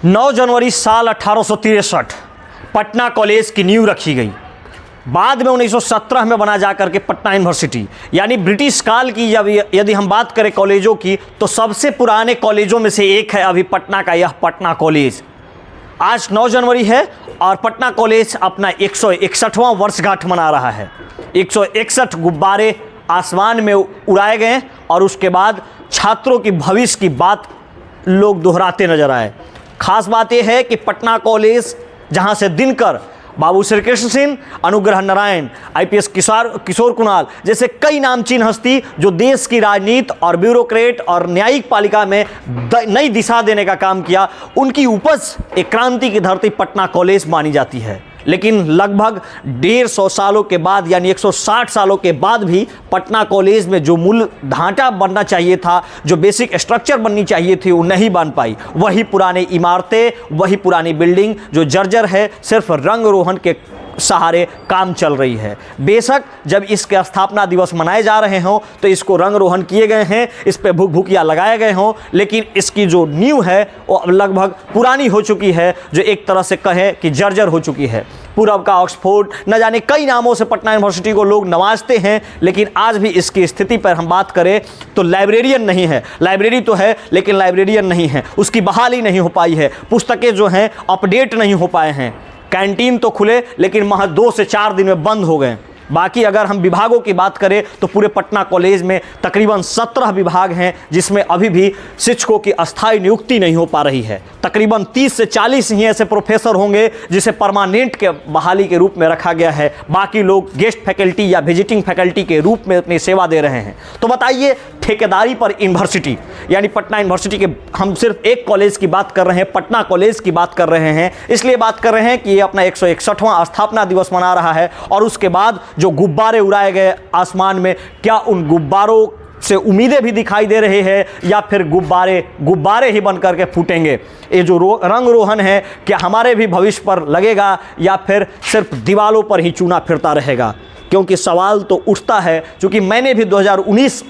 9 जनवरी साल 1863 पटना कॉलेज की नींव रखी गई। बाद में 1917 में बना जा करके पटना यूनिवर्सिटी, यानी ब्रिटिश काल की यदि हम बात करें कॉलेजों की तो सबसे पुराने कॉलेजों में से एक है अभी पटना का यह पटना कॉलेज। आज 9 जनवरी है और पटना कॉलेज अपना 161वां वर्षगांठ मना रहा है। 161 गुब्बारे आसमान में उड़ाए गए और उसके बाद छात्रों की भविष्य की बात लोग दोहराते नजर आए। खास बात यह है कि पटना कॉलेज जहां से दिनकर, बाबू श्री कृष्ण सिंह, अनुग्रह नारायण, आईपीएस किशोर कुणाल जैसे कई नामचीन हस्ती जो देश की राजनीति और ब्यूरोक्रेट और न्यायिक पालिका में नई दिशा देने का काम किया, उनकी उपज एक क्रांति की धरती पटना कॉलेज मानी जाती है। लेकिन लगभग 150 सालों के बाद यानी 160 सालों के बाद भी पटना कॉलेज में जो मूल ढांचा बनना चाहिए था, जो बेसिक स्ट्रक्चर बननी चाहिए थी, वो नहीं बन पाई। वही पुरानी इमारतें, वही पुरानी बिल्डिंग जो जर्जर है, सिर्फ रंग रोहन के सहारे काम चल रही है। बेशक जब इसके स्थापना दिवस मनाए जा रहे हों तो इसको रंग रोहन किए गए हैं, इस पे भुक-भुकिया लगाए गए हों, लेकिन इसकी जो नींव है वो लगभग पुरानी हो चुकी है, जो एक तरह से कहें कि जर्जर हो चुकी है। पूरब का ऑक्सफोर्ड, न जाने कई नामों से पटना यूनिवर्सिटी को लोग नवाजते हैं, लेकिन आज भी इसकी स्थिति पर हम बात करें तो लाइब्रेरियन नहीं है। लाइब्रेरी तो है लेकिन लाइब्रेरियन नहीं है, उसकी बहाली नहीं हो पाई है, पुस्तकें जो हैं अपडेट नहीं हो पाए हैं। कैंटीन तो खुले लेकिन महज 2 से 4 दिन में बंद हो गए। बाकी अगर हम विभागों की बात करें तो पूरे पटना कॉलेज में तकरीबन 17 विभाग हैं, जिसमें अभी भी शिक्षकों की अस्थायी नियुक्ति नहीं हो पा रही है। तकरीबन 30 से 40 ही ऐसे प्रोफेसर होंगे जिसे परमानेंट के बहाली के रूप में रखा गया है। बाकी लोग गेस्ट फैकल्टी या विजिटिंग फैकल्टी के रूप में अपनी सेवा दे रहे हैं। तो बताइए, ठेकेदारी पर यूनिवर्सिटी यानी पटना यूनिवर्सिटी के, हम सिर्फ एक कॉलेज की बात कर रहे हैं, पटना कॉलेज की बात कर रहे हैं, इसलिए बात कर रहे हैं कि ये अपना 161वां स्थापना दिवस मना रहा है। और उसके बाद जो गुब्बारे उड़ाए गए आसमान में, क्या उन गुब्बारों से उम्मीदें भी दिखाई दे रही है या फिर गुब्बारे ही बन करके फूटेंगे? ये जो रंग रोहन है, क्या हमारे भी भविष्य पर लगेगा या फिर सिर्फ दीवालों पर ही चूना फिरता रहेगा? क्योंकि सवाल तो उठता है, क्योंकि मैंने भी 2019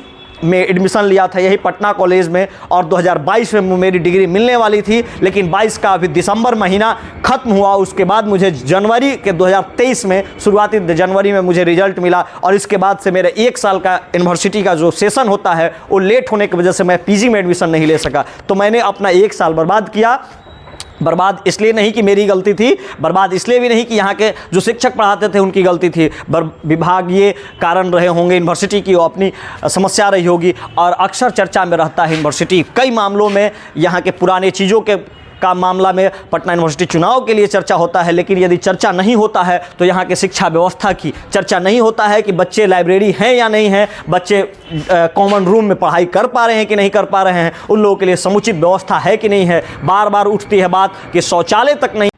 में एडमिशन लिया था यही पटना कॉलेज में और 2022 में मेरी डिग्री मिलने वाली थी, लेकिन 22 का अभी दिसंबर महीना ख़त्म हुआ। उसके बाद मुझे जनवरी के 2023 में, शुरुआती जनवरी में मुझे रिजल्ट मिला और इसके बाद से मेरे 1 साल का यूनिवर्सिटी का जो सेशन होता है वो लेट होने की वजह से मैं पीजी में एडमिशन नहीं ले सका। तो मैंने अपना 1 साल बर्बाद किया। बर्बाद इसलिए नहीं कि मेरी गलती थी, बर्बाद इसलिए भी नहीं कि यहाँ के जो शिक्षक पढ़ाते थे उनकी गलती थी। विभागीय कारण रहे होंगे, यूनिवर्सिटी की अपनी समस्या रही होगी। और अक्सर चर्चा में रहता है यूनिवर्सिटी, कई मामलों में यहाँ के पुराने चीज़ों के का मामला में पटना यूनिवर्सिटी चुनाव के लिए चर्चा होता है। लेकिन यदि चर्चा नहीं होता है तो यहाँ के शिक्षा व्यवस्था की चर्चा नहीं होता है कि बच्चे लाइब्रेरी हैं या नहीं हैं, बच्चे कॉमन रूम में पढ़ाई कर पा रहे हैं कि नहीं कर पा रहे हैं, उन लोगों के लिए समुचित व्यवस्था है कि नहीं है। बार बार उठती है बात कि शौचालय तक नहीं।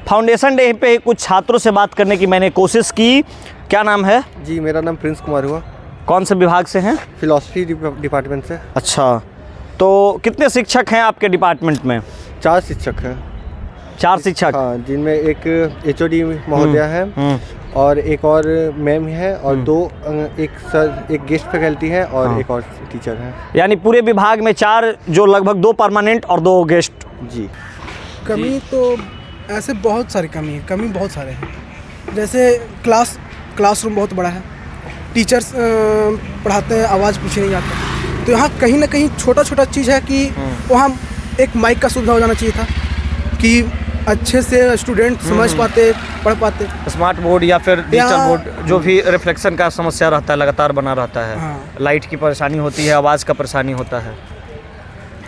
फाउंडेशन डे पे कुछ छात्रों से बात करने की मैंने कोशिश की। क्या नाम है? जी, मेरा नाम प्रिंस कुमार हुआ। कौन से विभाग से हैं? फिलॉसफी डिपार्टमेंट से। अच्छा, तो कितने शिक्षक हैं आपके डिपार्टमेंट में? 4 शिक्षक हैं। 4 शिक्षक? हाँ, जिनमें एक एचओडी महोदय है और एक और मैम है और 2 एक गेस्ट फैकल्टी है और एक और टीचर है। यानी पूरे विभाग में 4, जो लगभग 2 परमानेंट और 2 गेस्ट। जी। कमी तो ऐसे बहुत सारी कमी बहुत सारे हैं। जैसे क्लासरूम बहुत बड़ा है, टीचर्स पढ़ाते हैं, आवाज़ पीछे नहीं जाता। तो यहाँ कहीं ना कहीं छोटा चीज़ है कि वहाँ एक माइक का सुविधा हो जाना चाहिए था कि अच्छे से स्टूडेंट समझ पाते, पढ़ पाते। स्मार्ट बोर्ड या फिर डिजिटल बोर्ड, जो भी रिफ्लेक्शन का समस्या रहता है, लगातार बना रहता है। हाँ। लाइट की परेशानी होती है, आवाज़ का परेशानी होता है।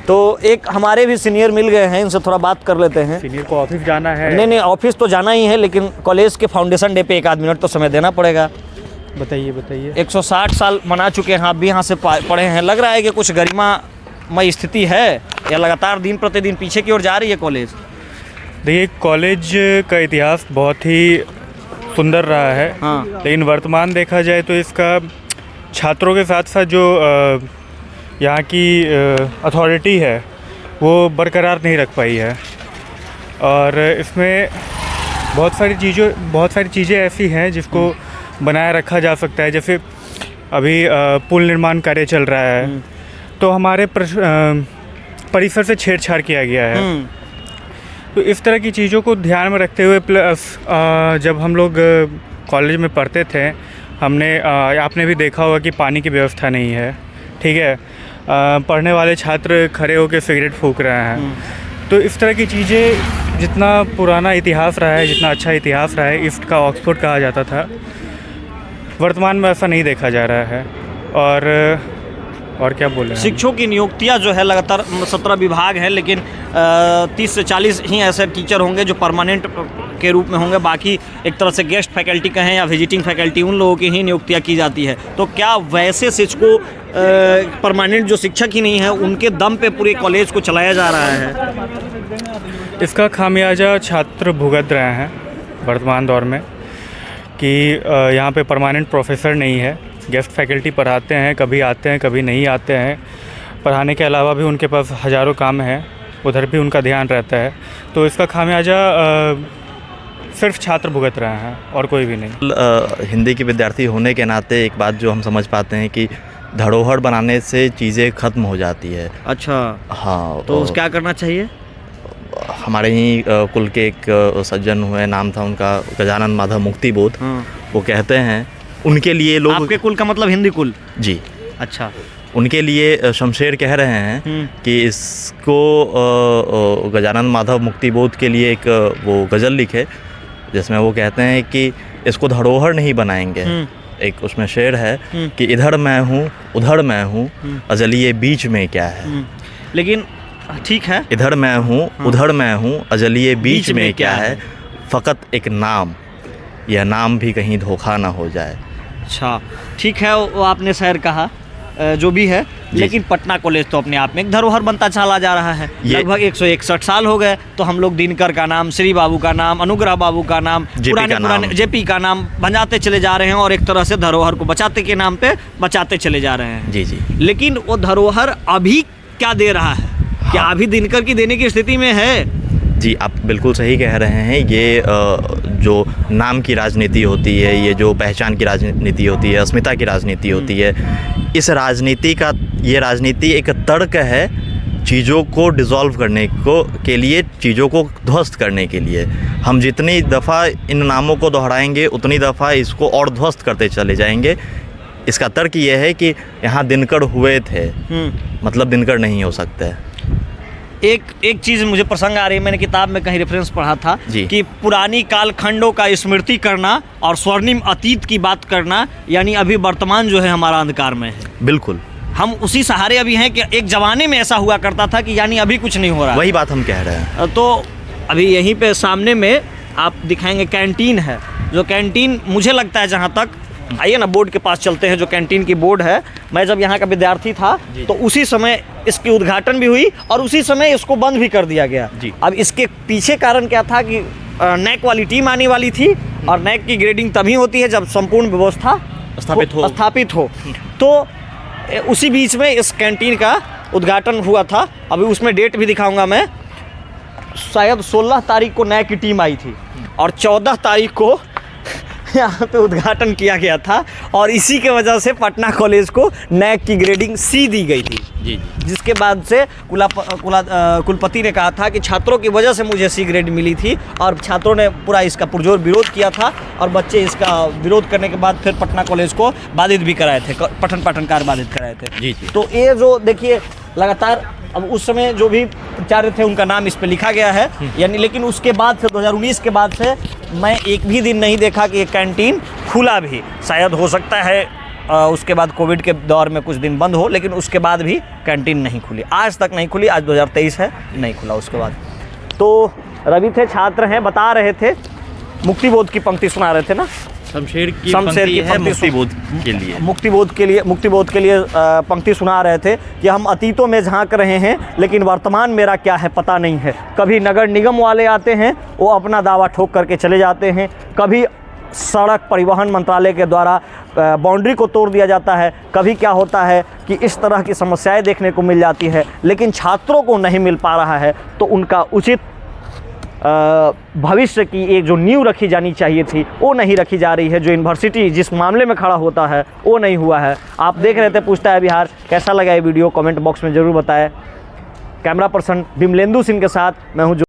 तो एक हमारे भी सीनियर मिल गए हैं, इनसे थोड़ा बात कर लेते हैं। सीनियर को ऑफिस जाना है? नहीं, ऑफिस तो जाना ही है, लेकिन कॉलेज के फाउंडेशन डे पे 1 आध मिनट तो समय देना पड़ेगा। बताइए। 160 साल मना चुके हैं, आप भी यहाँ से पढ़े हैं। लग रहा है कि कुछ गरिमामय स्थिति है या लगातार दिन प्रतिदिन पीछे की ओर जा रही है कॉलेज? देखिए, कॉलेज का इतिहास बहुत ही सुंदर रहा है। हाँ। लेकिन वर्तमान देखा जाए तो इसका छात्रों के साथ साथ जो यहाँ की अथॉरिटी है वो बरकरार नहीं रख पाई है। और इसमें बहुत सारी चीज़ें ऐसी हैं जिसको बनाए रखा जा सकता है। जैसे अभी पुल निर्माण कार्य चल रहा है, तो हमारे परिसर से छेड़छाड़ किया गया है। तो इस तरह की चीज़ों को ध्यान में रखते हुए प्लस जब हम लोग कॉलेज में पढ़ते थे हमने आपने भी देखा होगा कि पानी की व्यवस्था नहीं है, ठीक है। पढ़ने वाले छात्र खड़े होकर सिगरेट फूंक रहे हैं। तो इस तरह की चीज़ें, जितना पुराना इतिहास रहा है, जितना अच्छा इतिहास रहा है, ईस्ट का ऑक्सफोर्ड कहा जाता था, वर्तमान में ऐसा नहीं देखा जा रहा है। और क्या बोले, शिक्षकों की नियुक्तियां जो है लगातार 17 विभाग है, लेकिन 30 से 40 ही ऐसे टीचर होंगे जो परमानेंट के रूप में होंगे। बाकी एक तरह से गेस्ट फैकल्टी कहें या विजिटिंग फैकल्टी, उन लोगों की ही नियुक्तियां की जाती है। तो क्या वैसे शिक्षकों परमानेंट जो शिक्षक ही नहीं है उनके दम पे पूरे कॉलेज को चलाया जा रहा है? इसका खामियाजा छात्र भुगत रहे हैं वर्तमान दौर में कि यहाँ पे परमानेंट प्रोफेसर नहीं है। गेस्ट फैकल्टी पढ़ाते हैं, कभी आते हैं कभी नहीं आते हैं। पढ़ाने के अलावा भी उनके पास हज़ारों काम हैं, उधर भी उनका ध्यान रहता है। तो इसका खामियाजा सिर्फ छात्र भुगत रहे हैं और कोई भी नहीं। हिंदी के विद्यार्थी होने के नाते एक बात जो हम समझ पाते हैं कि धरोहर बनाने से चीज़ें ख़त्म हो जाती है। अच्छा, हाँ। तो क्या करना चाहिए? हमारे ही कुल के एक सज्जन हुए, नाम था उनका गजानन माधव मुक्तिबोध। वो कहते हैं उनके लिए लोग, आपके कुल का मतलब हिंदी कुल? जी। अच्छा। उनके लिए शमशेर कह रहे हैं कि इसको गजानन माधव मुक्तिबोध के लिए एक वो गज़ल लिखे जिसमें वो कहते हैं कि इसको धरोहर नहीं बनाएंगे। एक उसमें शेर है कि इधर मैं हूँ उधर मैं हूँ, अजलिए बीच में क्या है। लेकिन ठीक है, इधर मैं हूँ उधर मैं हूँ, अजलिए बीच में क्या है, फ़कत एक नाम, यह नाम भी कहीं धोखा ना हो जाए। अच्छा, ठीक है, वो आपने शायर कहा, जो भी है। लेकिन पटना कॉलेज तो अपने आप में एक धरोहर बनता चला जा रहा है। लगभग 161 साल हो गए, तो हम लोग दिनकर का नाम, श्री बाबू का नाम, अनुग्रह बाबू का नाम, पुराने जेपी का नाम बजाते चले जा रहे हैं और एक तरह से धरोहर को बचाते के नाम पे बचाते चले जा रहे हैं। जी जी। लेकिन वो धरोहर अभी क्या दे रहा है? क्या अभी दिनकर की देने की स्थिति में है? जी, आप बिल्कुल सही कह रहे हैं। ये जो नाम की राजनीति होती है, ये जो पहचान की राजनीति होती है, अस्मिता की राजनीति होती है, इस राजनीति का, ये राजनीति एक तर्क है चीज़ों को डिसॉल्व करने के लिए, चीज़ों को ध्वस्त करने के लिए। हम जितनी दफ़ा इन नामों को दोहराएंगे उतनी दफ़ा इसको और ध्वस्त करते चले जाएंगे। इसका तर्क ये है कि यहाँ दिनकर हुए थे, मतलब दिनकर नहीं हो सकते। एक चीज़ मुझे प्रसंग आ रही है, मैंने किताब में कहीं रेफरेंस पढ़ा था कि पुरानी कालखंडों का स्मृति करना और स्वर्णिम अतीत की बात करना, यानी अभी वर्तमान जो है हमारा अंधकार में है। बिल्कुल, हम उसी सहारे अभी हैं कि एक ज़माने में ऐसा हुआ करता था कि यानी अभी कुछ नहीं हो रहा। वही बात हम कह रहे हैं। तो अभी यहीं पे सामने में आप दिखाएंगे कैंटीन है, जो कैंटीन मुझे लगता है, जहाँ तक, आइए ना बोर्ड के पास चलते हैं, जो कैंटीन की बोर्ड है। मैं जब यहाँ का विद्यार्थी था तो उसी समय इसकी उद्घाटन भी हुई और उसी समय इसको बंद भी कर दिया गया। अब इसके पीछे कारण क्या था कि नैक वाली टीम आने वाली थी और नैक की ग्रेडिंग तभी होती है जब संपूर्ण व्यवस्था स्थापित हो। तो उसी बीच में इस कैंटीन का उद्घाटन हुआ था। अभी उसमें डेट भी दिखाऊंगा मैं, शायद 16 तारीख को नैक की टीम आई थी और 14 तारीख को यहाँ पे उद्घाटन किया गया था और इसी के वजह से पटना कॉलेज को नैक की ग्रेडिंग सी दी गई थी। जी। जिसके बाद से कुलपति ने कहा था कि छात्रों की वजह से मुझे सी ग्रेड मिली थी और छात्रों ने पूरा इसका पुरजोर विरोध किया था और बच्चे इसका विरोध करने के बाद फिर पटना कॉलेज को बाधित भी कराए थे, पठन पाठनकार बाधित कराए थे। जी। तो ये जो देखिए लगातार, अब उस समय जो भी प्राचार्य थे उनका नाम इस पे लिखा गया है, यानी, लेकिन उसके बाद से 2019 के बाद से मैं एक भी दिन नहीं देखा कि ये कैंटीन खुला भी। शायद हो सकता है उसके बाद कोविड के दौर में कुछ दिन बंद हो, लेकिन उसके बाद भी कैंटीन नहीं खुली, आज तक नहीं खुली। आज 2023 है, नहीं खुला उसके बाद। तो रवि थे, छात्र हैं, बता रहे थे, मुक्तिबोध की पंक्ति सुना रहे थे ना, शमशेर की पंक्ति है मुक्तिबोध के लिए पंक्ति सुना रहे थे कि हम अतीतों में झांक रहे हैं लेकिन वर्तमान मेरा क्या है पता नहीं है। कभी नगर निगम वाले आते हैं, वो अपना दावा ठोक करके चले जाते हैं, कभी सड़क परिवहन मंत्रालय के द्वारा बाउंड्री को तोड़ दिया जाता है, कभी क्या होता है कि इस तरह की समस्याएं देखने को मिल जाती है, लेकिन छात्रों को नहीं मिल पा रहा है। तो उनका उचित भविष्य की एक जो नींव रखी जानी चाहिए थी वो नहीं रखी जा रही है। जो यूनिवर्सिटी जिस मामले में खड़ा होता है वो नहीं हुआ है। आप देख रहे थे पूछता है बिहार। कैसा लगा ये वीडियो कमेंट बॉक्स में ज़रूर बताएं। कैमरा पर्सन विमलेंदु सिंह के साथ मैं हूँ।